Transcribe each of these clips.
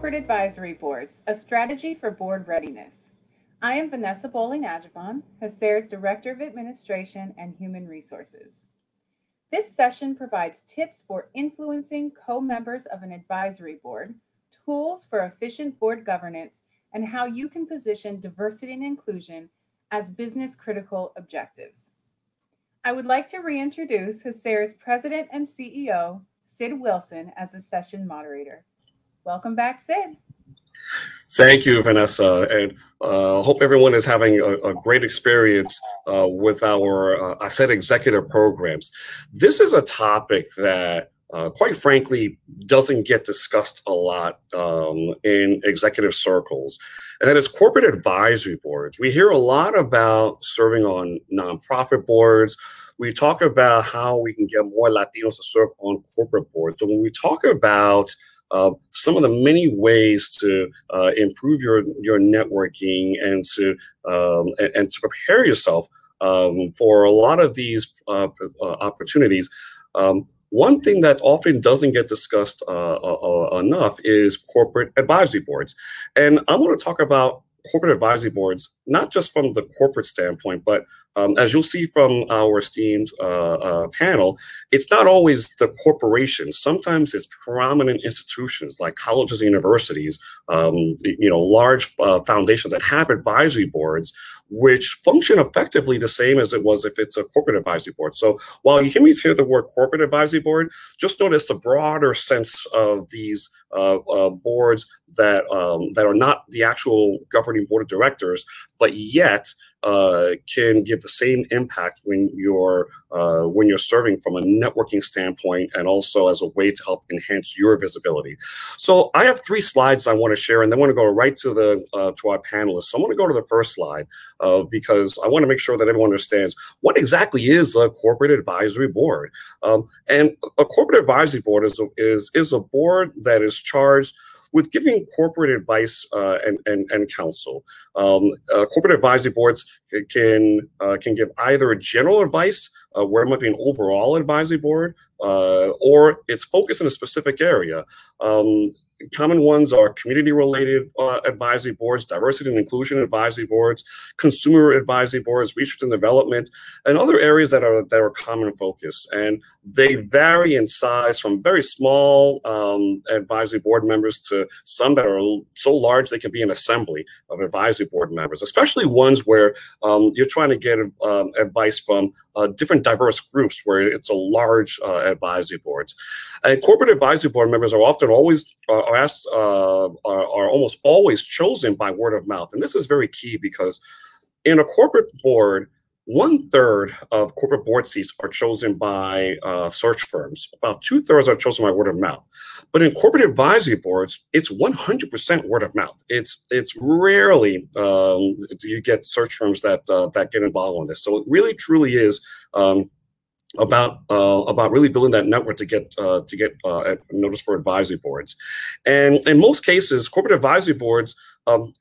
Corporate Advisory Boards, a strategy for board readiness. I am Vanessa Bowling-Adjavon, HACR's Director of Administration and Human Resources. This session provides tips for influencing co-members of an advisory board, tools for efficient board governance, and how you can position diversity and inclusion as business-critical objectives. I would like to reintroduce HACR's President and CEO, Sid Wilson, as the session moderator. Welcome back, Sid. Thank you, Vanessa, and hope everyone is having a great experience with our executive programs. This is a topic that, quite frankly, doesn't get discussed a lot in executive circles, and that is corporate advisory boards. We hear a lot about serving on nonprofit boards. We talk about how we can get more Latinos to serve on corporate boards. So when we talk about some of the many ways to improve your networking and to prepare yourself for a lot of these opportunities, one thing that often doesn't get discussed enough is corporate advisory boards. And I'm going to talk about corporate advisory boards, not just from the corporate standpoint, but as you'll see from our esteemed panel, it's not always the corporations. Sometimes it's prominent institutions like colleges and universities, large foundations that have advisory boards, which function effectively the same as it was if it's a corporate advisory board. So while you hear the word corporate advisory board, just notice the broader sense of these boards that are not the actual governing board of directors, but yet can give the same impact when you're serving from a networking standpoint and also as a way to help enhance your visibility. So I have 3 slides I want to share, and then I want to go right to our panelists. So I want to go to the first slide because I want to make sure that everyone understands what exactly is a corporate advisory board. And a corporate advisory board is a board that is charged with giving corporate advice and counsel. Corporate advisory boards can give either general advice, where it might be an overall advisory board, or it's focused in a specific area. Common ones are community-related advisory boards, diversity and inclusion advisory boards, consumer advisory boards, research and development, and other areas that are common focus. And they vary in size from very small advisory board members to some that are so large they can be an assembly of advisory board members, especially ones where you're trying to get advice from different diverse groups where it's a large advisory boards. And corporate advisory board members are often are almost always chosen by word of mouth. And this is very key because in a corporate board, 1/3 of corporate board seats are chosen by search firms. About 2/3 are chosen by word of mouth. But in corporate advisory boards, it's 100% word of mouth. It's rarely you get search firms that get involved on this. So it really truly is about really building that network to get notice for advisory boards. And in most cases, corporate advisory boards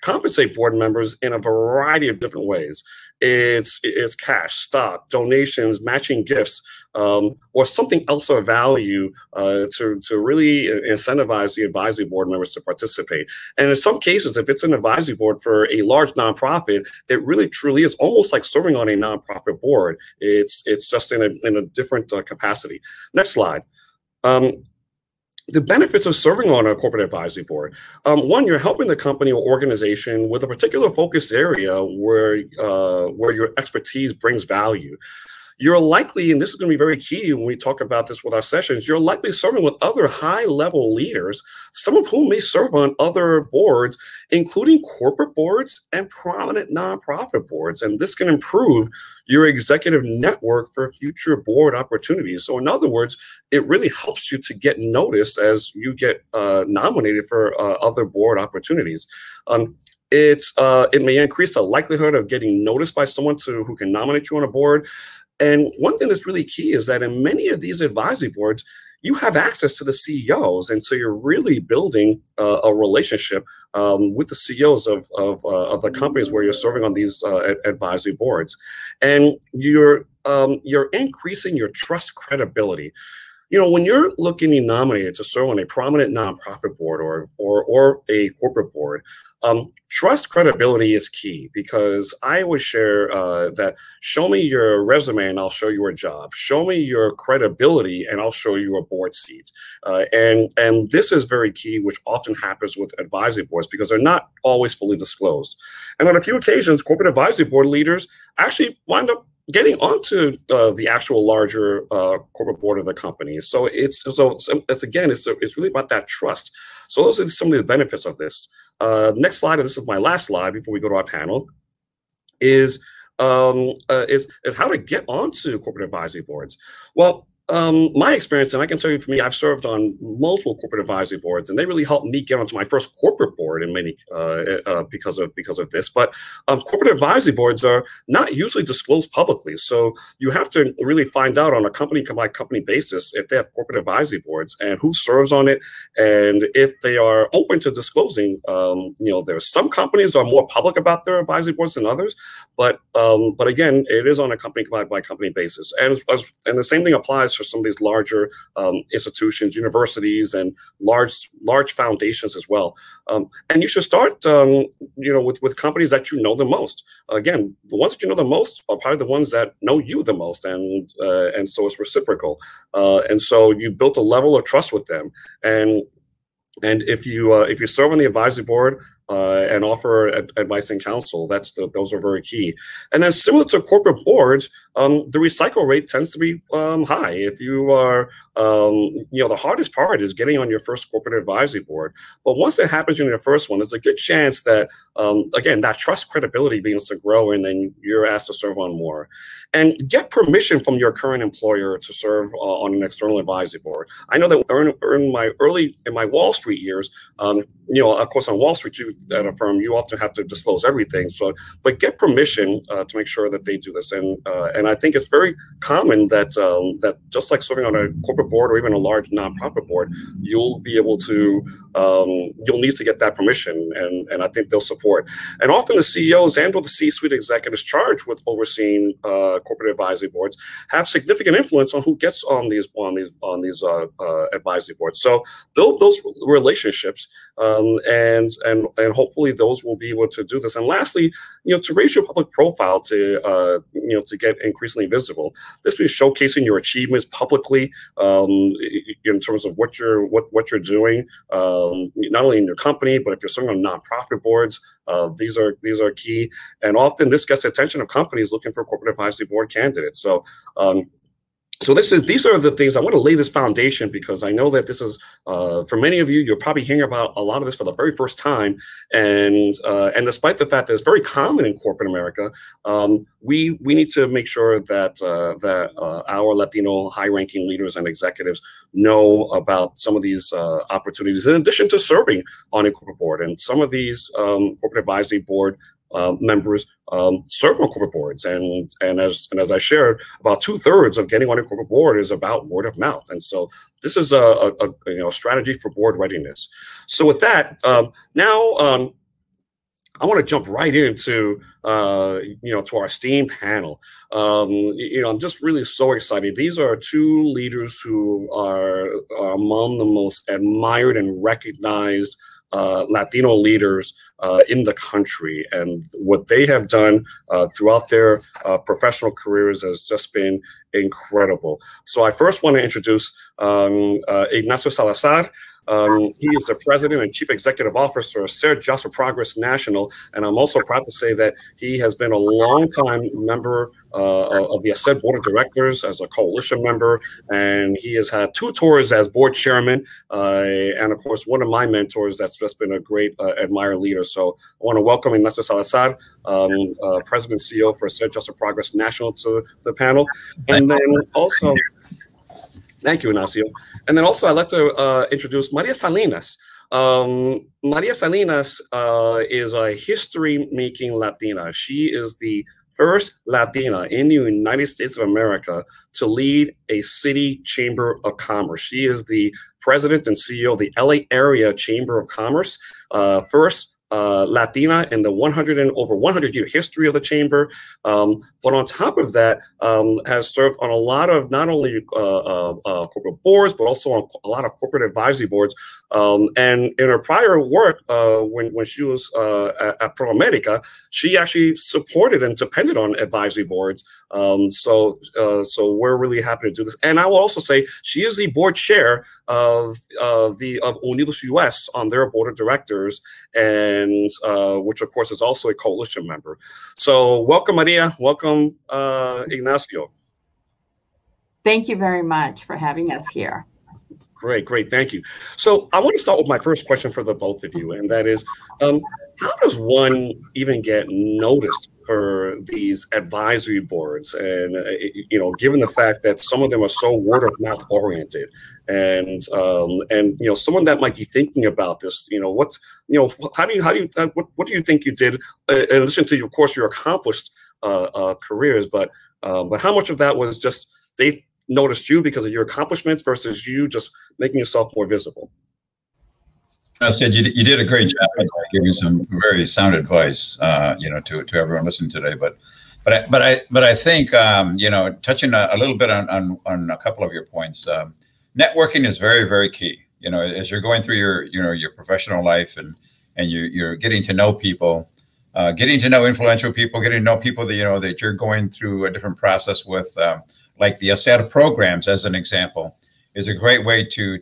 compensate board members in a variety of different ways. It's cash, stock, donations, matching gifts, or something else of value to really incentivize the advisory board members to participate. And in some cases, if it's an advisory board for a large nonprofit, it really truly is almost like serving on a nonprofit board. It's just in a different capacity. Next slide. The benefits of serving on a corporate advisory board. One, you're helping the company or organization with a particular focus area where your expertise brings value. You're likely, and this is going to be very key when we talk about this with our sessions, you're likely serving with other high-level leaders, some of whom may serve on other boards, including corporate boards and prominent nonprofit boards. And this can improve your executive network for future board opportunities. So in other words, it really helps you to get noticed as you get nominated for other board opportunities. It may increase the likelihood of getting noticed by someone who can nominate you on a board. And one thing that's really key is that in many of these advisory boards, you have access to the CEOs. And so you're really building a relationship with the CEOs of the companies where you're serving on these advisory boards. And you're increasing your trust credibility. when you're looking to be nominated to serve on a prominent nonprofit board or a corporate board, trust credibility is key, because I always share that show me your resume and I'll show you a job. Show me your credibility and I'll show you a board seat. And this is very key, which often happens with advisory boards because they're not always fully disclosed. And on a few occasions, corporate advisory board leaders actually wind up getting onto the actual larger corporate board of the company. So it's really about that trust. So those are some of the benefits of this. Next slide, and this is my last slide before we go to our panel, is how to get onto corporate advisory boards. Well, my experience, and I can tell you, for me, I've served on multiple corporate advisory boards, and they really helped me get onto my first corporate board in many because of this. But corporate advisory boards are not usually disclosed publicly, so you have to really find out on a company by company basis if they have corporate advisory boards and who serves on it, and if they are open to disclosing. There's some companies are more public about their advisory boards than others, but again, it is on a company by company basis, and the same thing applies for some of these larger institutions, universities, and large foundations as well. And you should start, with companies that you know the most. Again, the ones that you know the most are probably the ones that know you the most, and so it's reciprocal. And so you built a level of trust with them, and if you serve on the advisory board and offer advice and counsel, those are very key. And then, similar to corporate boards, the recycle rate tends to be high. If you are, the hardest part is getting on your first corporate advisory board. But once it happens in your first one, there's a good chance that, again, that trust credibility begins to grow, and then you're asked to serve on more. And get permission from your current employer to serve on an external advisory board. I know that in my Wall Street years, of course, on Wall Street, at a firm, you often have to disclose everything. But get permission to make sure that they do this. And I think it's very common that just like serving on a corporate board or even a large nonprofit board, you'll be able to you'll need to get that permission, and I think they'll support. And often the CEOs and/or the C-suite executives charged with overseeing corporate advisory boards have significant influence on who gets on these advisory boards. So build those relationships, and hopefully those will be able to do this. And lastly, to raise your public profile to get increasingly visible. This means showcasing your achievements publicly in terms of what you're doing, not only in your company, but if you're serving on nonprofit boards. These are key, and often this gets the attention of companies looking for corporate advisory board candidates. So these are the things I want to lay this foundation, because I know that this is for many of you, you're probably hearing about a lot of this for the very first time, and despite the fact that it's very common in corporate America, we need to make sure that our Latino high-ranking leaders and executives know about some of these opportunities, in addition to serving on a corporate board. And some of these corporate advisory board members serve on corporate boards, and as I shared, about 2/3 of getting on a corporate board is about word of mouth. And so this is a strategy for board readiness. So with that, now I want to jump right into to our esteemed panel. I'm just really so excited. These are two leaders who are among the most admired and recognized Latino leaders in the country, and what they have done throughout their professional careers has just been incredible. So I first want to introduce Ignacio Salazar. He is the president and chief executive officer of HACR Just for Progress National, and I'm also proud to say that he has been a long-time member of the HACR board of directors as a coalition member, and he has had 2 tours as board chairman, and of course one of my mentors that's just been a great admired leader. So I want to welcome Ignacio Salazar, president and CEO for HACR Just for Progress National, to the panel, and then also. Thank you, Ignacio. And then also I'd like to introduce Maria Salinas. Maria Salinas is a history-making Latina. She is the first Latina in the United States of America to lead a city chamber of commerce. She is the president and CEO of the LA Area Chamber of Commerce, first Latina in the over 100-year history of the chamber. But on top of that, has served on a lot of not only corporate boards, but also on a lot of corporate advisory boards. And in her prior work, when she was at ProAmerica, she actually supported and depended on advisory boards. So we're really happy to do this. And I will also say she is the board chair of Unidos US on their board of directors, and which of course is also a coalition member. So welcome, Maria. Welcome, Ignacio. Thank you very much for having us here. Great, thank you. So I want to start with my first question for the both of you, and that is, how does one even get noticed for these advisory boards? And given the fact that some of them are so word of mouth oriented, and someone that might be thinking about this, what do you think you did in addition to, of course, your accomplished careers, but how much of that was just they noticed you because of your accomplishments versus you just making yourself more visible? I said you did a great job giving some very sound advice, to everyone listening today. But I think touching a little bit on a couple of your points, networking is very, very key. As you're going through your professional life and you're getting to know people, getting to know influential people, getting to know people that that you're going through a different process with. Like the HACR programs, as an example, is a great way to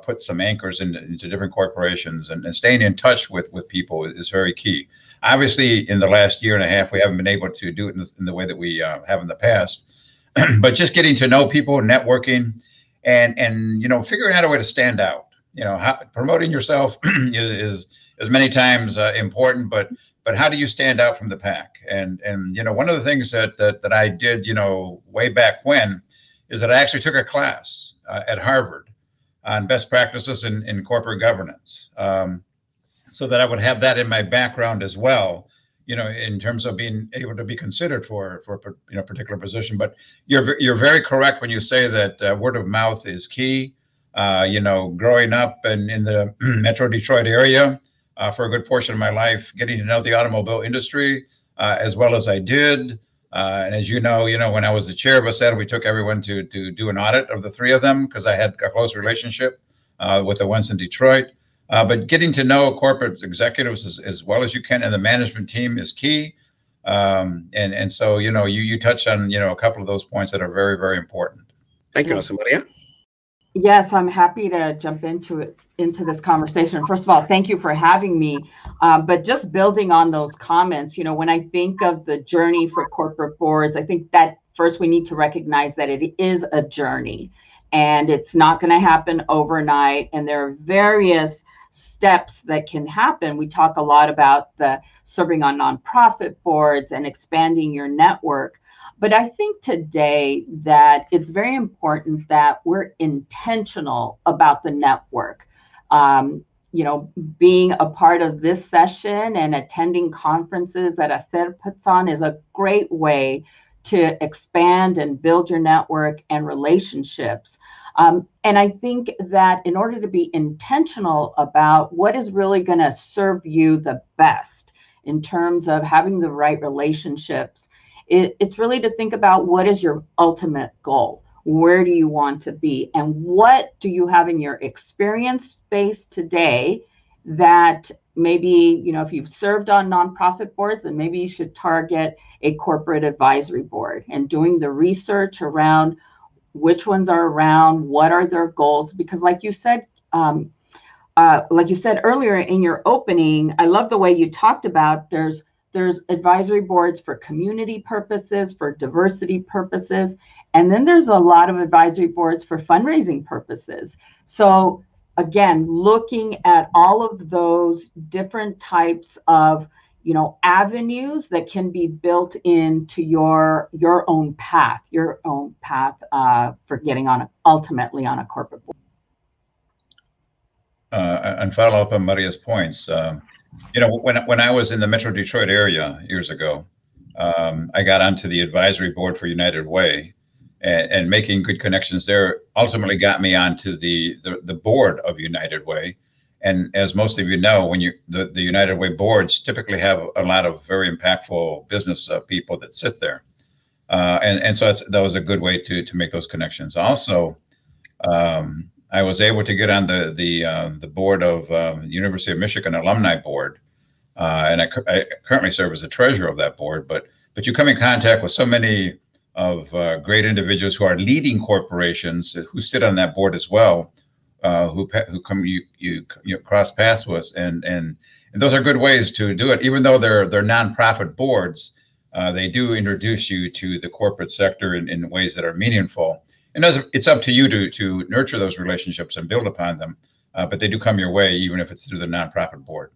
put some anchors into different corporations, and staying in touch with people is very key. Obviously, in the last year and a half, we haven't been able to do it in the way that we have in the past. But just getting to know people, networking, and figuring out a way to stand out. Promoting yourself is many times important, but how do you stand out from the pack? And one of the things that I did, way back when, is that I actually took a class at Harvard on best practices in corporate governance, so that I would have that in my background as well, in terms of being able to be considered for a particular position. But you're very correct when you say that word of mouth is key. Growing up in the Metro Detroit area, for a good portion of my life, getting to know the automobile industry as well as I did. And as you know, when I was the chair of HACR, we took everyone to do an audit of the three of them because I had a close relationship with the ones in Detroit. But getting to know corporate executives as well as you can, and the management team is key. And so, you touched on, a couple of those points that are very, very important. Thank you, Maria. Yes, I'm happy to jump into this conversation. First of all, thank you for having me. But just building on those comments, when I think of the journey for corporate boards, I think that first we need to recognize that it is a journey, and it's not going to happen overnight. And there are various steps that can happen. We talk a lot about the serving on nonprofit boards and expanding your network. But I think today that it's very important that we're intentional about the network. Being a part of this session and attending conferences that HACR puts on is a great way to expand and build your network and relationships. And I think that in order to be intentional about what is really going to serve you the best in terms of having the right relationships, it's really to think about what is your ultimate goal. Where do you want to be? And what do you have in your experience base today that maybe, if you've served on nonprofit boards, then maybe you should target a corporate advisory board and doing the research around which ones are around, what are their goals? Because like you said earlier in your opening, I love the way you talked about there's advisory boards for community purposes, for diversity purposes, and then there's a lot of advisory boards for fundraising purposes. So again, looking at all of those different types of, avenues that can be built into your own path for getting ultimately on a corporate board. And follow up on Maria's points. When I was in the Metro Detroit area years ago, I got onto the advisory board for United Way, and making good connections there ultimately got me onto the board of United Way. And as most of you know, when the United Way boards typically have a lot of very impactful business people that sit there. And so that was a good way to make those connections. Also, I was able to get on the board of the University of Michigan Alumni Board, and I currently serve as the treasurer of that board. But you come in contact with so many of great individuals who are leading corporations who sit on that board as well, who come you cross paths with, and those are good ways to do it. Even though they're nonprofit boards, they do introduce you to the corporate sector in ways that are meaningful. And it's up to you to nurture those relationships and build upon them, but they do come your way, even if it's through the nonprofit board.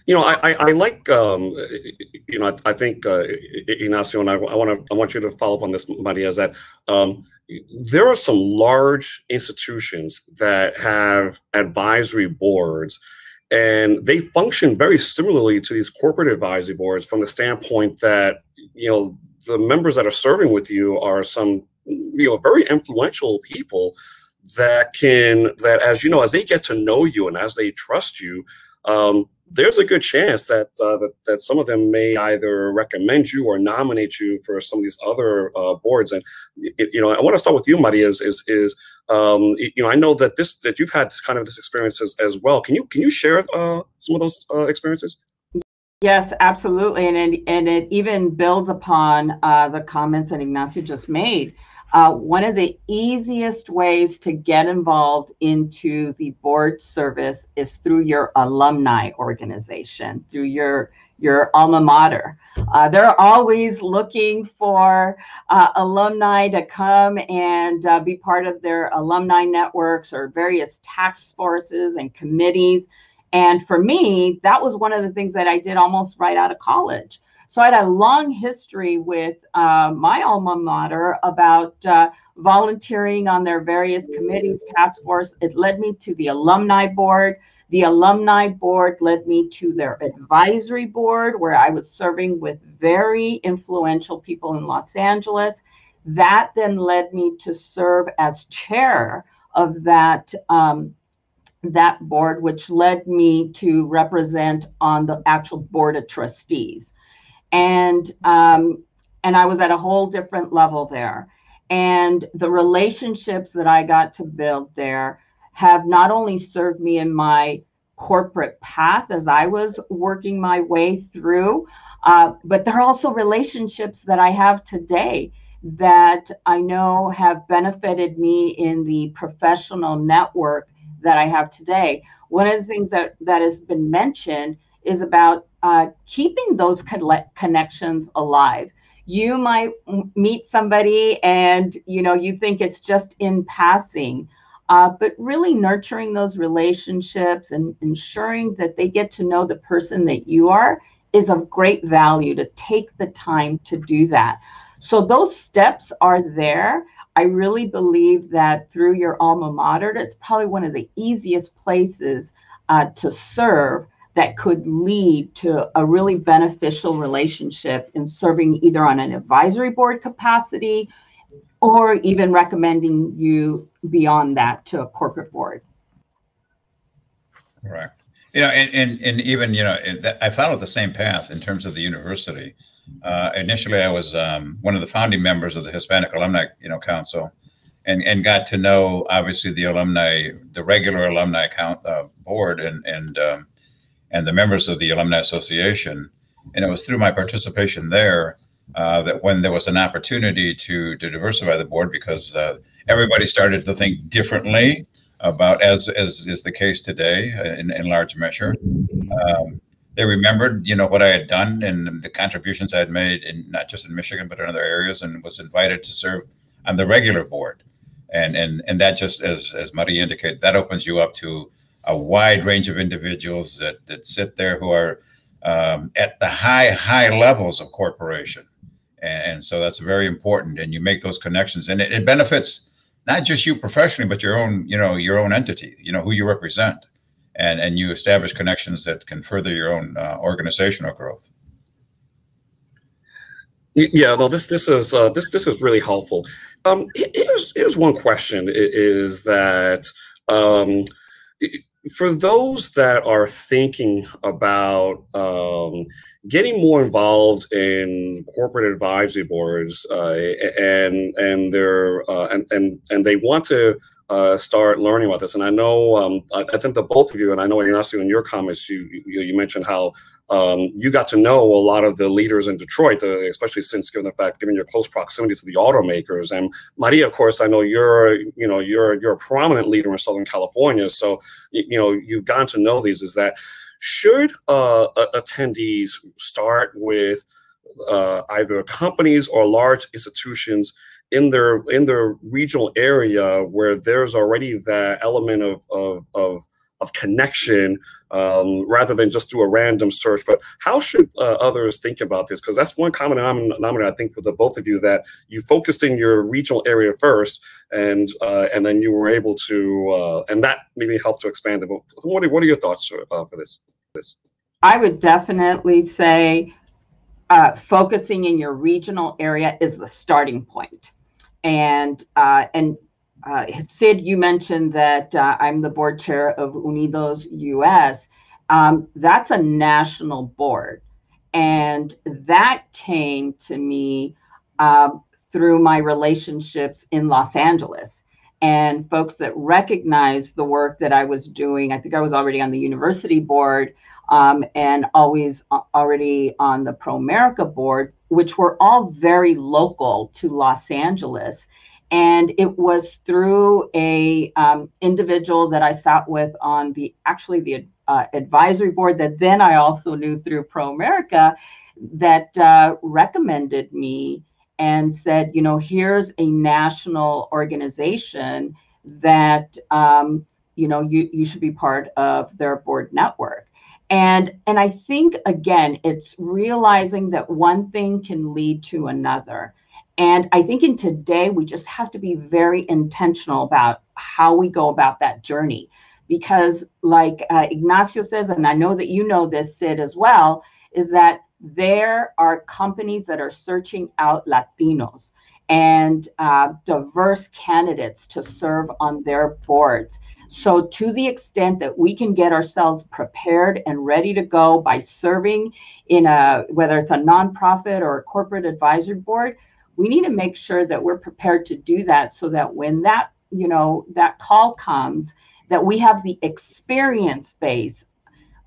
You know, I like, you know, I think Ignacio, and I want you to follow up on this, Maria, is that there are some large institutions that have advisory boards, and they function very similarly to these corporate advisory boards from the standpoint that, you know, the members that are serving with you are some, you know, very influential people that as you know, as they get to know you and as they trust you, there's a good chance that that some of them may either recommend you or nominate you for some of these other boards. And you know, I want to start with you, Maria. You know, I know that you've had kind of this experience as well. Can you share some of those experiences? Yes, absolutely, and it even builds upon the comments that Ignacio just made. One of the easiest ways to get involved into the board service is through your alumni organization, through your alma mater. They're always looking for alumni to come and be part of their alumni networks or various task forces and committees. And for me, that was one of the things that I did almost right out of college. So I had a long history with my alma mater about volunteering on their various committees, task force. It led me to the alumni board. The alumni board led me to their advisory board, where I was serving with very influential people in Los Angeles. That then led me to serve as chair of that board, which led me to represent on the actual board of trustees. And I was at a whole different level there. And the relationships that I got to build there have not only served me in my corporate path as I was working my way through, but they're also relationships that I have today that I know have benefited me in the professional network that I have today. One of the things that has been mentioned is about keeping those connections alive. You might meet somebody and you think it's just in passing, but really nurturing those relationships and ensuring that they get to know the person that you are is of great value, to take the time to do that. So those steps are there. I really believe that through your alma mater, it's probably one of the easiest places to serve that could lead to a really beneficial relationship in serving either on an advisory board capacity or even recommending you beyond that to a corporate board. Correct. And even, I followed the same path in terms of the university. Initially, I was one of the founding members of the Hispanic Alumni, Council, and got to know, obviously, the regular alumni board and the members of the Alumni Association. And it was through my participation there that when there was an opportunity to diversify the board, because everybody started to think differently about, as is the case today in large measure. They remembered, what I had done and the contributions I had made, not just in Michigan, but in other areas, and was invited to serve on the regular board. And that just, as Maria indicated, that opens you up to a wide range of individuals that sit there who are at the high levels of corporation. And so that's very important. And you make those connections, and it benefits not just you professionally, but your own entity, who you represent. And you establish connections that can further your own organizational growth. Yeah, no, this is really helpful. Here's one question: is that For those that are thinking about getting more involved in corporate advisory boards, and they want to start learning about this, and I know I think the both of you, and I know Ignacio, in your comments, you mentioned how you got to know a lot of the leaders in Detroit, especially since given your close proximity to the automakers. And Maria, of course, I know you're a prominent leader in Southern California, so you've gotten to know these. Is that should attendees start with either companies or large institutions in their regional area where there's already that element of connection, rather than just do a random search? But how should others think about this? Because that's one common denominator, I think, for the both of you, that you focused in your regional area first, and then you were able to, and that maybe helped to expand it. But what are your thoughts for this? I would definitely say focusing in your regional area is the starting point. And Sid, you mentioned that I'm the board chair of Unidos US. That's a national board. And that came to me through my relationships in Los Angeles, and folks that recognized the work that I was doing. I think I was already on the university board, and already on the ProAmerica board, which were all very local to Los Angeles. And it was through a individual that I sat with on the advisory board, that then I also knew through ProAmerica, that recommended me and said, here's a national organization that you should be part of their board network. And I think, again, it's realizing that one thing can lead to another. And I think in today, we just have to be very intentional about how we go about that journey. Because like Ignacio says, and I know that you know this, Sid, as well, is that there are companies that are searching out Latinos and diverse candidates to serve on their boards. So to the extent that we can get ourselves prepared and ready to go by serving in whether it's a nonprofit or a corporate advisory board, we need to make sure that we're prepared to do that, so that when that call comes, that we have the experience base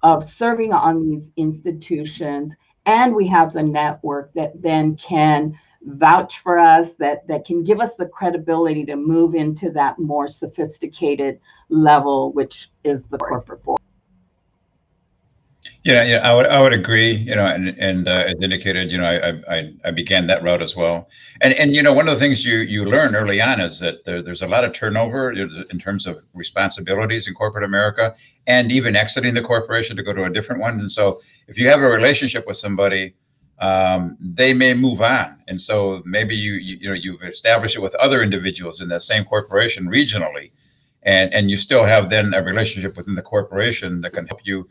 of serving on these institutions, and we have the network that then can vouch for us, that can give us the credibility to move into that more sophisticated level, which is the corporate board. Yeah, I would agree. And as indicated, I began that route as well. And one of the things you learn early on is that there's a lot of turnover in terms of responsibilities in corporate America, and even exiting the corporation to go to a different one. And so, if you have a relationship with somebody, they may move on, and so maybe you've established it with other individuals in that same corporation regionally, and you still have then a relationship within the corporation that can help you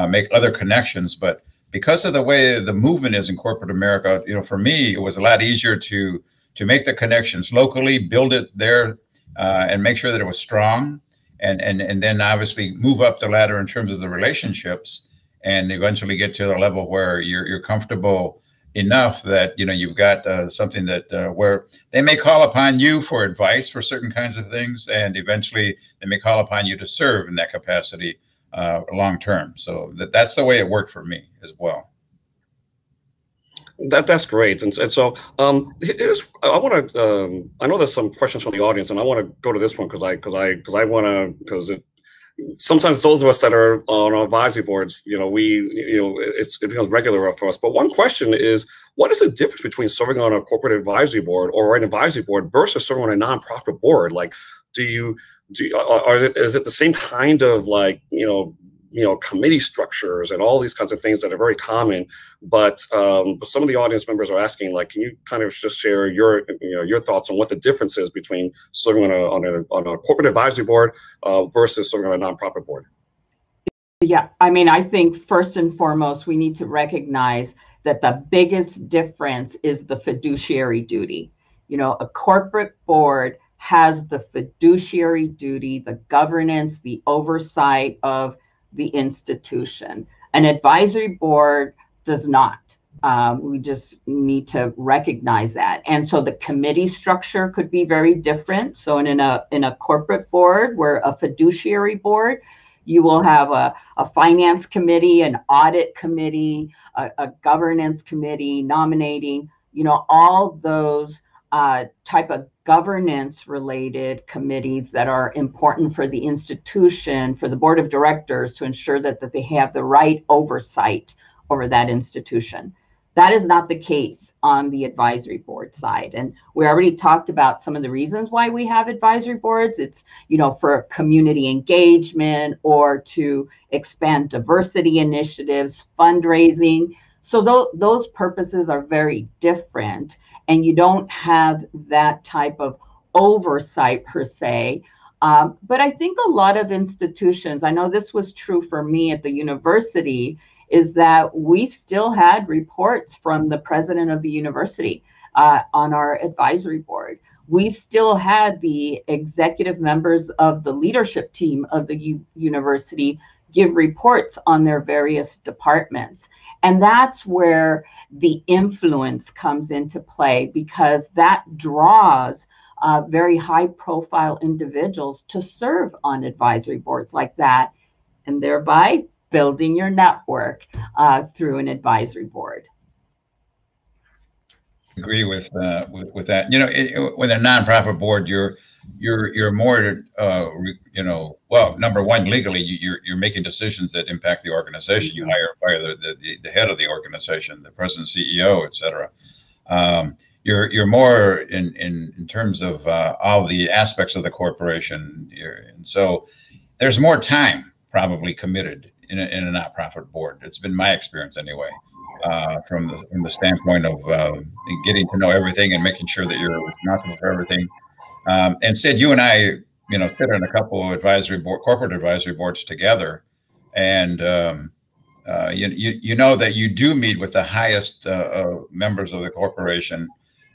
make other connections. But because of the way the movement is in corporate America, for me, it was a lot easier to make the connections locally, build it there, and make sure that it was strong, and then obviously move up the ladder in terms of the relationships, and eventually get to the level where you're comfortable enough that you've got something that where they may call upon you for advice for certain kinds of things, and eventually they may call upon you to serve in that capacity long term. So that's the way it worked for me as well. That's great. And so here's, I want to I know there's some questions from the audience, and I want to go to this one because sometimes those of us that are on our advisory boards, it becomes regular for us. But one question is, what is the difference between serving on a corporate advisory board or an advisory board versus serving on a nonprofit board? Like, is it the same kind of committee structures and all these kinds of things that are very common? But some of the audience members are asking, can you kind of just share your thoughts on what the difference is between serving on a corporate advisory board versus serving on a nonprofit board? Yeah, I think first and foremost, we need to recognize that the biggest difference is the fiduciary duty. A corporate board has the fiduciary duty, the governance, the oversight of the institution. An advisory board does not. We just need to recognize that. And so the committee structure could be very different. So in a corporate board, where a fiduciary board, you will have a finance committee, an audit committee, a governance committee, nominating, all those type of governance related committees that are important for the institution, for the board of directors, to ensure that they have the right oversight over that institution. That is not the case on the advisory board side. And we already talked about some of the reasons why we have advisory boards. It's, for community engagement or to expand diversity initiatives, fundraising. So those purposes are very different, and you don't have that type of oversight per se. But I think a lot of institutions, I know this was true for me at the university, is that we still had reports from the president of the university on our advisory board. We still had the executive members of the leadership team of the university give reports on their various departments. And that's where the influence comes into play, because that draws very high profile individuals to serve on advisory boards like that, and thereby building your network through an advisory board. Agree with that. With a nonprofit board, you're more, well, number one, legally, you're making decisions that impact the organization. You hire the head of the organization, the president, CEO, et cetera. You're more in terms of all the aspects of the corporation, and so there's more time probably committed in a nonprofit board. It's been my experience anyway, from the standpoint of getting to know everything and making sure that you're responsible for everything. And Sid, you and I, sit on a couple of corporate advisory boards together, and you know that you do meet with the highest members of the corporation,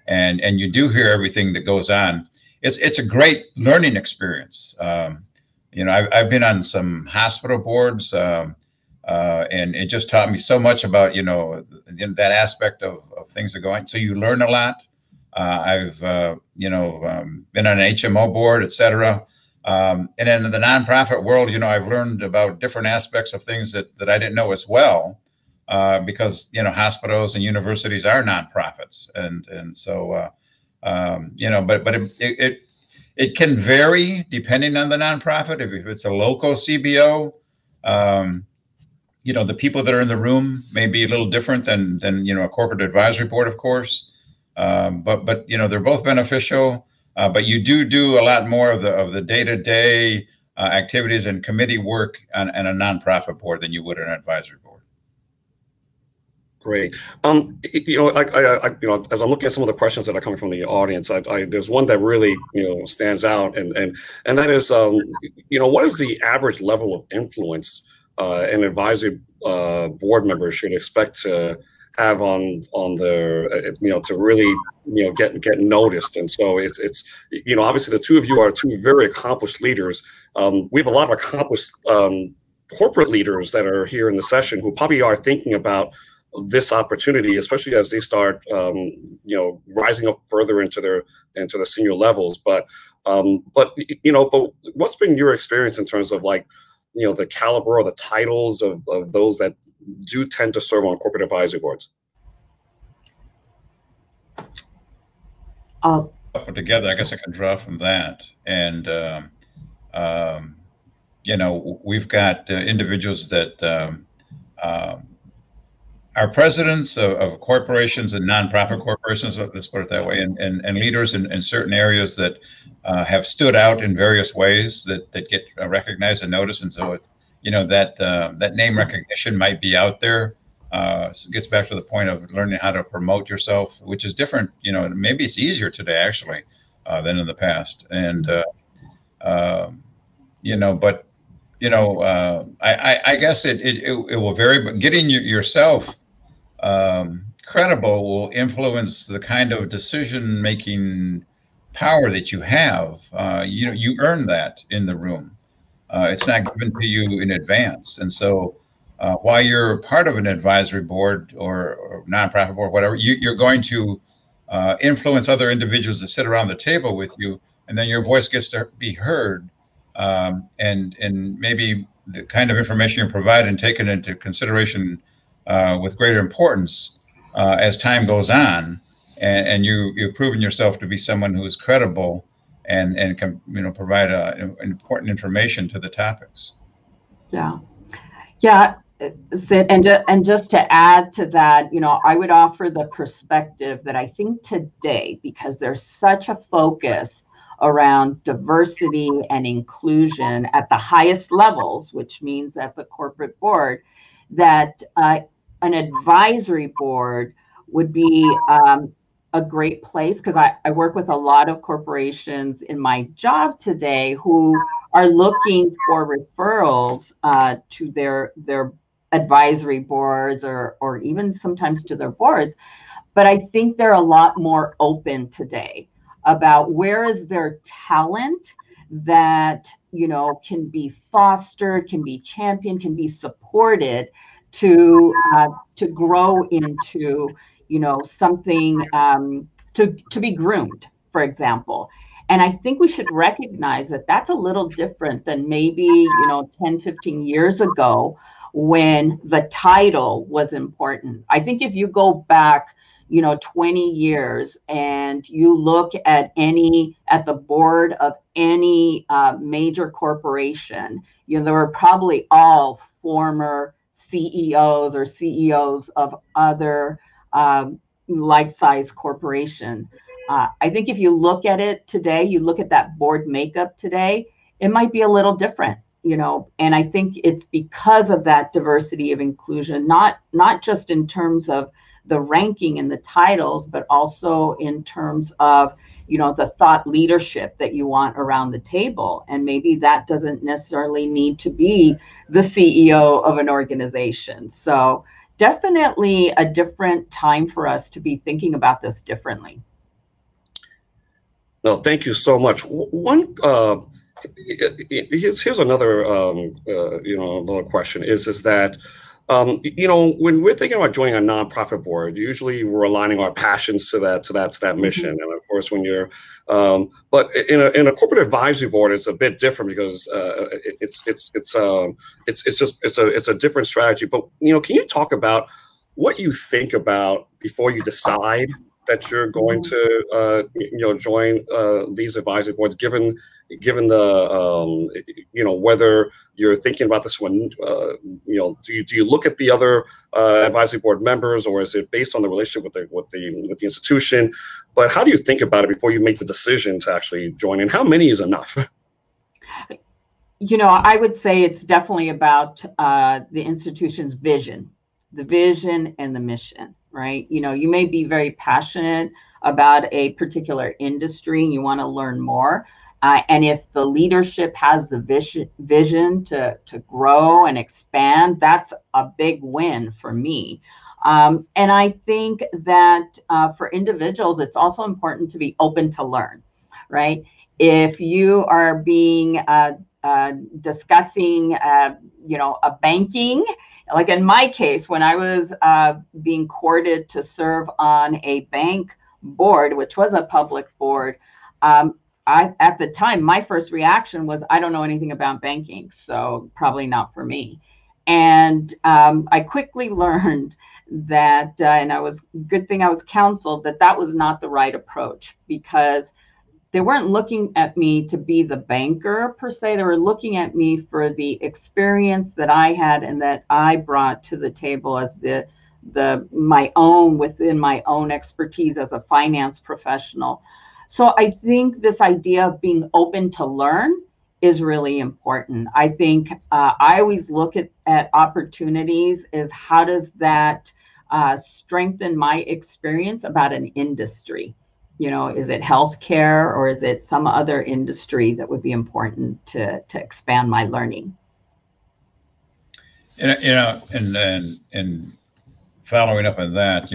and you do hear everything that goes on. It's a great learning experience. I've been on some hospital boards, and it just taught me so much about, that aspect of things that go on. So you learn a lot. I've, been on an HMO board, et cetera. And in the nonprofit world, I've learned about different aspects of things that I didn't know as well, because, hospitals and universities are nonprofits. And so, but it can vary depending on the nonprofit. If it's a local CBO, the people that are in the room may be a little different than a corporate advisory board, of course. But they're both beneficial. But you do a lot more of the day-to-day activities and committee work on a nonprofit board than you would an advisory board. Great. As I'm looking at some of the questions that are coming from the audience, there's one that really, stands out, and that is, what is the average level of influence an advisory board member should expect to have on the, to really, get noticed? And so it's obviously the two of you are two very accomplished leaders. We have a lot of accomplished corporate leaders that are here in the session who probably are thinking about this opportunity, especially as they start, rising up further into the senior levels. But what's been your experience in terms of the caliber or the titles of those that do tend to serve on corporate advisory boards? Put together, I guess I can draw from that, and we've got individuals that are presidents of corporations and nonprofit corporations, let's put it that way, and leaders in certain areas that have stood out in various ways that get recognized and noticed. And so, that name recognition might be out there. So it gets back to the point of learning how to promote yourself, which is different. Maybe it's easier today actually than in the past. And I guess it will vary, but getting yourself credible will influence the kind of decision-making power that you have, you earn that in the room. It's not given to you in advance. And so while you're part of an advisory board or nonprofit board, whatever, you're going to influence other individuals that sit around the table with you, and then your voice gets to be heard, and maybe the kind of information you're provided and taken into consideration with greater importance as time goes on, and you've proven yourself to be someone who is credible and can provide important information to the topics. Yeah, Sid, and just to add to that, I would offer the perspective that I think today, because there's such a focus around diversity and inclusion at the highest levels, which means at the corporate board, that an advisory board would be a great place, because I work with a lot of corporations in my job today who are looking for referrals to their advisory boards or even sometimes to their boards. But I think they're a lot more open today about where is their talent that can be fostered, can be championed, can be supported to grow into something to be groomed, for example. And I think we should recognize that that's a little different than maybe 10, 15 years ago when the title was important. I think if you go back 20 years and you look at the board of any major corporation, there were probably all former CEOs or CEOs of other like-sized corporation. I think if you look at it today, you look at that board makeup today, it might be a little different, and I think it's because of that diversity of inclusion, not just in terms of the ranking and the titles, but also in terms of, the thought leadership that you want around the table. And maybe that doesn't necessarily need to be the CEO of an organization. So definitely a different time for us to be thinking about this differently. No, thank you so much. Here's another another question is that when we're thinking about joining a nonprofit board, usually we're aligning our passions to that mission. And of course, when you're but in a corporate advisory board, it's a bit different because it's a different strategy. But can you talk about what you think about before you decide that you're going to join these advisory boards, given the whether you're thinking about this one, do you look at the other advisory board members, or is it based on the relationship with the institution? But how do you think about it before you make the decision to actually join? And how many is enough? I would say it's definitely about the institution's vision, the vision and the mission. Right? You may be very passionate about a particular industry and you want to learn more. And if the leadership has the vision to grow and expand, that's a big win for me. And I think that for individuals, it's also important to be open to learn, right? If you are being discussing, a banking, like in my case, when I was being courted to serve on a bank board, which was a public board, at the time, my first reaction was, I don't know anything about banking, so probably not for me. And I quickly learned that, and good thing I was counseled, that was not the right approach, because they weren't looking at me to be the banker per se. They were looking at me for the experience that I had and that I brought to the table as within my own expertise as a finance professional. So I think this idea of being open to learn is really important. I think I always look at opportunities as how does that strengthen my experience about an industry? Is it healthcare or is it some other industry that would be important to expand my learning? And following up on that,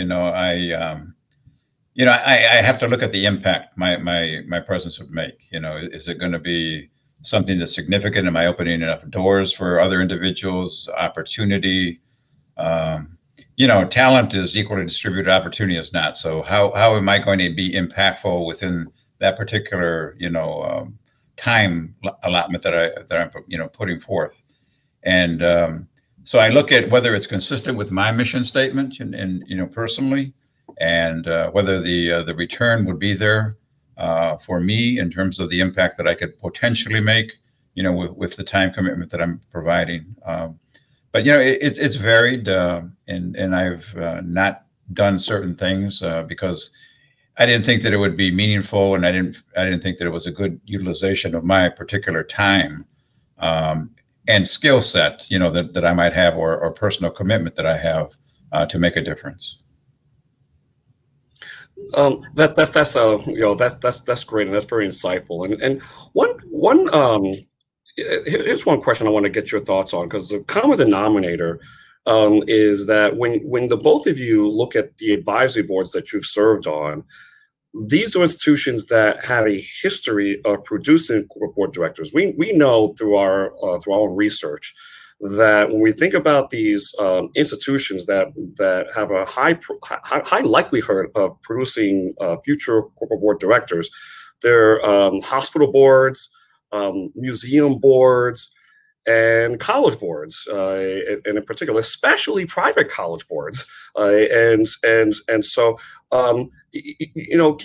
you know, I have to look at the impact my presence would make. You know, is it going to be something that's significant? Am I opening enough doors for other individuals? Opportunity. You know, talent is equally distributed. Opportunity is not. So how am I going to be impactful within that particular, you know, time allotment that I'm, you know, putting forth? And so I look at whether it's consistent with my mission statement and you know, personally, and whether the return would be there for me in terms of the impact that I could potentially make, you know, with the time commitment that I'm providing. But you know, it's varied, and I've not done certain things because I didn't think that it would be meaningful, and I didn't think that it was a good utilization of my particular time and skill set, you know, that I might have, or personal commitment that I have to make a difference. That's you know, that's great, and that's very insightful. And here's one question I want to get your thoughts on, because the common denominator is that when the both of you look at the advisory boards that you've served on, these are institutions that have a history of producing corporate board directors. We know through our own research that when we think about these institutions that have a high likelihood of producing future corporate board directors, they're hospital boards, museum boards, and college boards, and in particular, especially private college boards. And so, you know,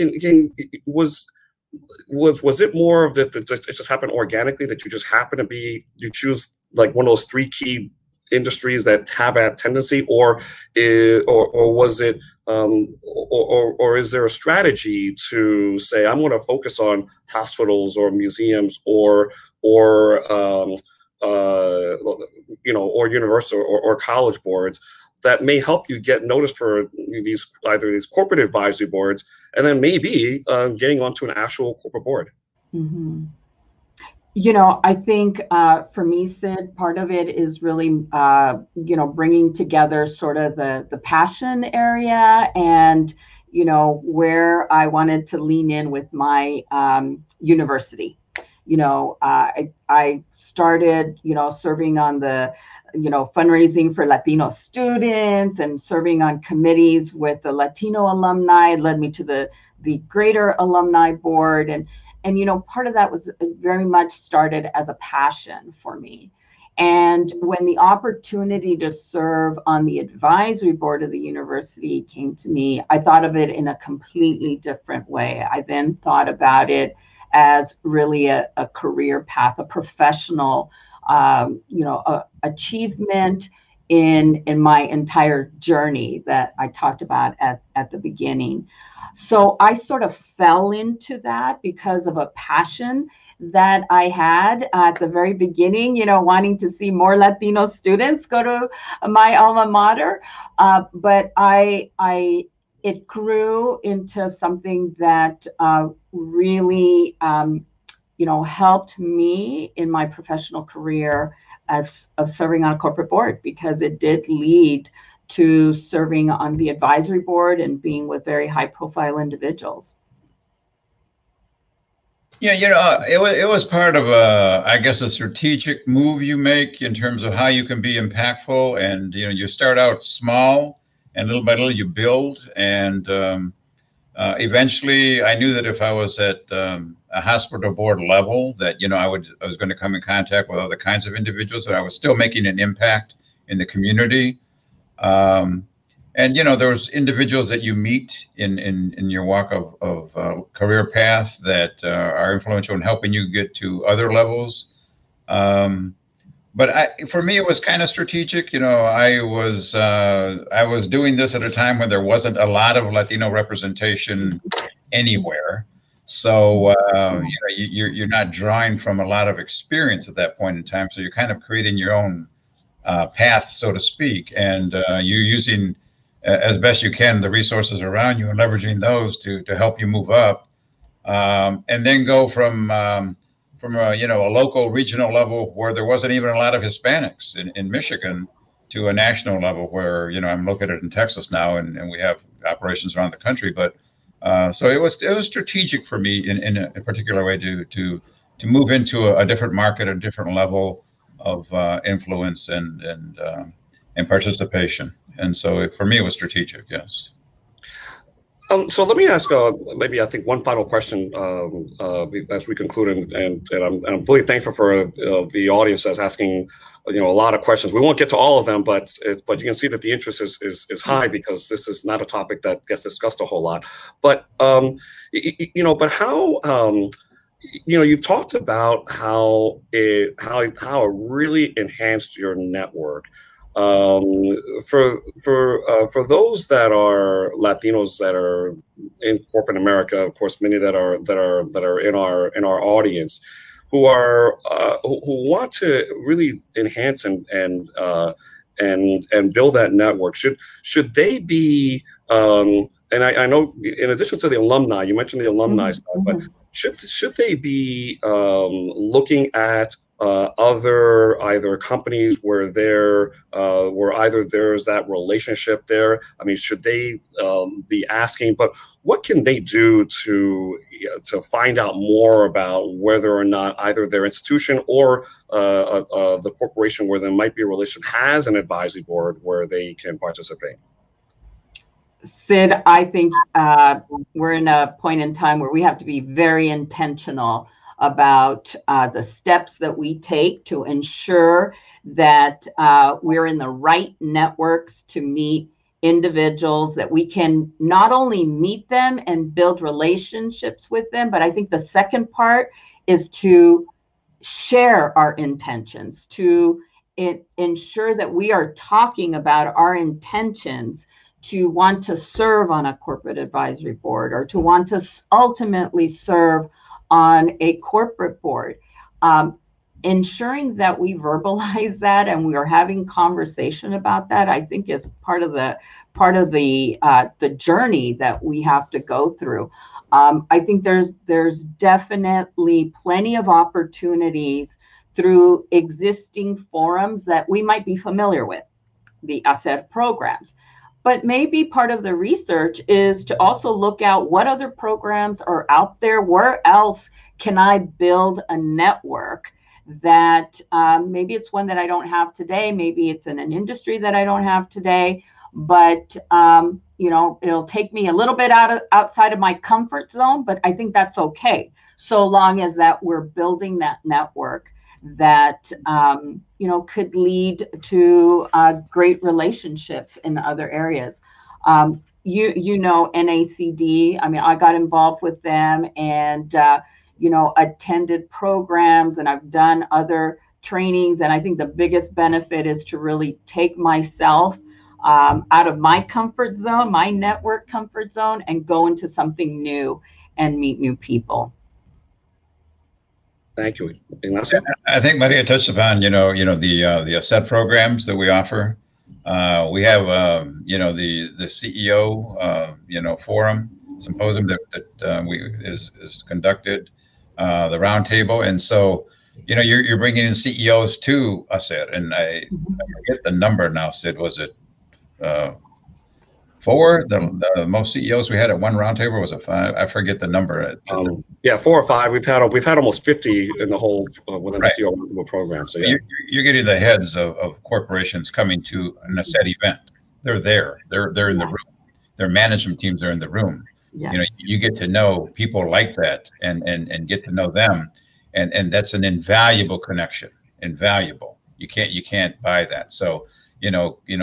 was it more of that it just happened organically, that you just happen to you choose like one of those three key industries that have that tendency, or was it, or is there a strategy to say, I'm going to focus on hospitals or museums or you know, or university or college boards that may help you get noticed for either these corporate advisory boards, and then maybe getting onto an actual corporate board? Mm-hmm. You know, I think for me, Sid, part of it is really, you know, bringing together sort of the passion area and, you know, where I wanted to lean in with my university. You know, I started, you know, serving on the, you know, fundraising for Latino students and serving on committees with the Latino alumni. It led me to the greater alumni board. And, you know, part of that was very much started as a passion for me. And when the opportunity to serve on the advisory board of the university came to me, I thought of it in a completely different way. I then thought about it as really a career path, a professional, you know, achievement in my entire journey that I talked about at the beginning. So I sort of fell into that because of a passion that I had at the very beginning, you know, wanting to see more Latino students go to my alma mater. But it grew into something that really, you know, helped me in my professional career of serving on a corporate board, because it did lead to serving on the advisory board and being with very high profile individuals. Yeah, you know, it was part of I guess, a strategic move you make in terms of how you can be impactful. And, you know, you start out small and little by little you build. And eventually I knew that if I was at a hospital board level, that, you know, I was going to come in contact with other kinds of individuals, that I was still making an impact in the community. And, you know, there's individuals that you meet in your walk of career path that are influential in helping you get to other levels. But for me, it was kind of strategic. You know, I was doing this at a time when there wasn't a lot of Latino representation anywhere. So, you know, you're not drawing from a lot of experience at that point in time. So you're kind of creating your own path, so to speak, and you're using as best you can the resources around you and leveraging those to help you move up, and then go from a, you know, a local regional level where there wasn't even a lot of Hispanics in Michigan, to a national level where, you know, I'm located in Texas now, and we have operations around the country, but So it was strategic for me in a particular way to move into a different market, a different level of influence and participation. And so for me, it was strategic. Yes. So let me ask maybe I think one final question as we conclude, and I'm really thankful for the audience that's asking a lot of questions. We won't get to all of them, but you can see that the interest is high because this is not a topic that gets discussed a whole lot. But but how you talked about how it really enhanced your network. For those that are Latinos that are in corporate America, of course, many that are in our audience, who want to really enhance and build that network, should they be? And I know, in addition to the alumni, you mentioned the alumni side, but should they be looking at other either companies where either there's that relationship there? I mean, should they be asking? But what can they do to find out more about whether or not either their institution or the corporation where there might be a relation has an advisory board where they can participate? Sid, I think we're in a point in time where we have to be very intentional about the steps that we take to ensure that we're in the right networks to meet individuals, that we can not only meet them and build relationships with them, but I think the second part is to share our intentions, to ensure that we are talking about our intentions to want to serve on a corporate advisory board or to want to ultimately serve on a corporate board. Ensuring that we verbalize that and we are having conversation about that, I think is part of the journey that we have to go through. I think there's definitely plenty of opportunities through existing forums that we might be familiar with, the HACR programs. But maybe part of the research is to also look at what other programs are out there. Where else can I build a network that maybe it's one that I don't have today. Maybe it's in an industry that I don't have today. But, it'll take me a little bit outside of my comfort zone. But I think that's OK, so long as that we're building that network that could lead to great relationships in other areas. NACD. I mean, I got involved with them and attended programs, and I've done other trainings. And I think the biggest benefit is to really take myself out of my comfort zone, my network comfort zone, and go into something new and meet new people. Thank you, Ignacio. I think Maria touched upon, the HACR programs that we offer. We have, the CEO, forum symposium that is conducted, the roundtable, and so, you're bringing in CEOs to HACR, and I forget the number now. Sid, was it 4? The most CEOs we had at one roundtable, was it 5? I forget the number. 4 or 5. We've had almost 50 in the whole within the CEO roundtable program. So yeah, you're getting the heads of corporations coming to an HACR event. They're there. They're in the room. Their management teams are in the room. Yes. You get to know people like that and get to know them, and that's an invaluable connection. Invaluable. You can't buy that. So.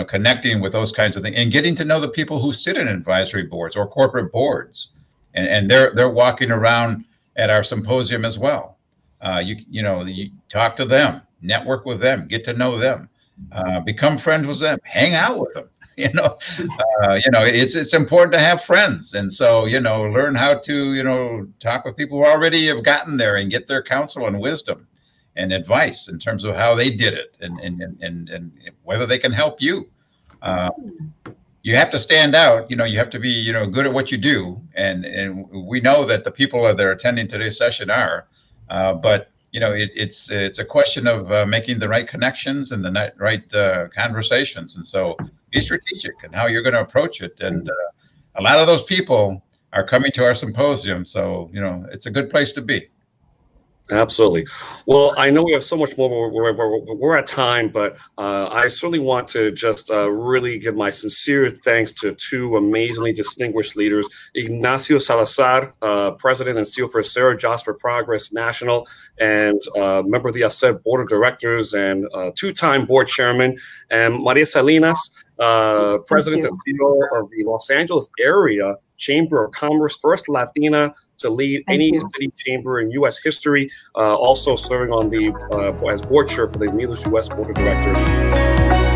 Connecting with those kinds of things and getting to know the people who sit in advisory boards or corporate boards, and they're walking around at our symposium as well. You talk to them, network with them, get to know them, become friends with them, hang out with them. It's important to have friends, and so learn how to talk with people who already have gotten there and get their counsel and wisdom and advice in terms of how they did it and whether they can help you. You have to stand out. You have to be good at what you do, and we know that the people that are attending today's session are, but it's a question of making the right connections and the right conversations, and so be strategic in how you're going to approach it. And a lot of those people coming to our symposium. So, you know, it's a good place to be. Absolutely. Well, I know we have so much more. We're at time, but I certainly want to just really give my sincere thanks to two amazingly distinguished leaders, Ignacio Salazar, President and CEO for Sarah Jobs for Progress National, and member of the HACR Board of Directors and two-time board chairman, and Maria Salinas, President and CEO of the Los Angeles area Chamber of Commerce, first Latina to lead any city chamber in U.S. history, also serving on the as board chair for the Unidos U.S. Board of Directors.